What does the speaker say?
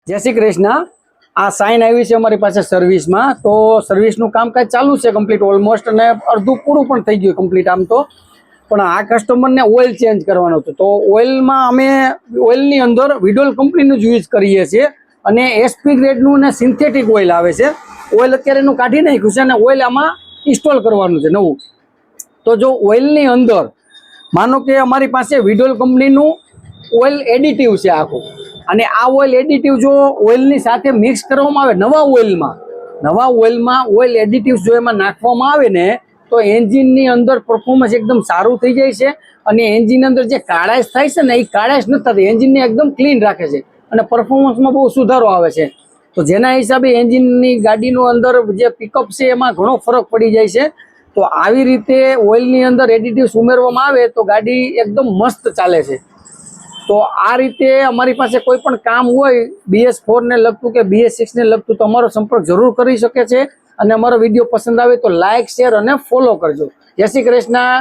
જય શ્રી કૃષ્ણ। આ સાઇન આવી છે અમારી પાસે સર્વિસમાં, તો સર્વિસનું કામકાજ ચાલુ છે કમ્પ્લીટ ઓલમોસ્ટ, અને અડધું પૂરું પણ થઈ ગયું કમ્પ્લીટ આમ તો। પણ આ કસ્ટમરને ઓઇલ ચેન્જ કરવાનું હતું, તો ઓઇલમાં અમે ઓઇલની અંદર વિડોલ કંપનીનું જ યુઝ કરીએ છીએ, અને એસપી ગ્રેડનું ને સિન્થેટિક ઓઇલ આવે છે। ઓઇલ અત્યારે એનું કાઢી નાખ્યું છે અને ઓઇલ આમાં ઇન્સ્ટોલ કરવાનું છે નવું। તો જો ઓઇલની અંદર માનો કે અમારી પાસે વિડોલ કંપનીનું ઓઇલ એડિટિવ છે આખું, અને આ ઓઇલ એડિટિવ જો ઓઇલની સાથે મિક્સ કરવામાં આવે નવા ઓઇલમાં ઓઇલ એડિટિવ્સ જો એમાં નાખવામાં આવે ને, તો એન્જિનની અંદર પરફોર્મન્સ એકદમ સારું થઈ જાય છે, અને એન્જિન અંદર જે કાળાશ થાય છે ને એ કાળાશ નથી થતી, એન્જિનને એકદમ ક્લીન રાખે છે અને પરફોર્મન્સમાં બહુ સુધારો આવે છે। તો જેના હિસાબે એન્જિનની ગાડીનું અંદર જે પિકઅપ છે એમાં ઘણો ફરક પડી જાય છે। તો આવી રીતે ઓઇલની અંદર એડિટિવ્સ ઉમેરવામાં આવે તો ગાડી એકદમ મસ્ત ચાલે છે। તો આ રીતે અમારી પાસે કોઈ પણ કામ હોય BS4 ને લગતું કે BS6 ને લગતું, તો અમારો સંપર્ક જરૂર કરી શકે છે। અને અમારો વિડીયો પસંદ આવે તો લાઇક, શેર અને ફોલો કરજો। જય શ્રી કૃષ્ણ।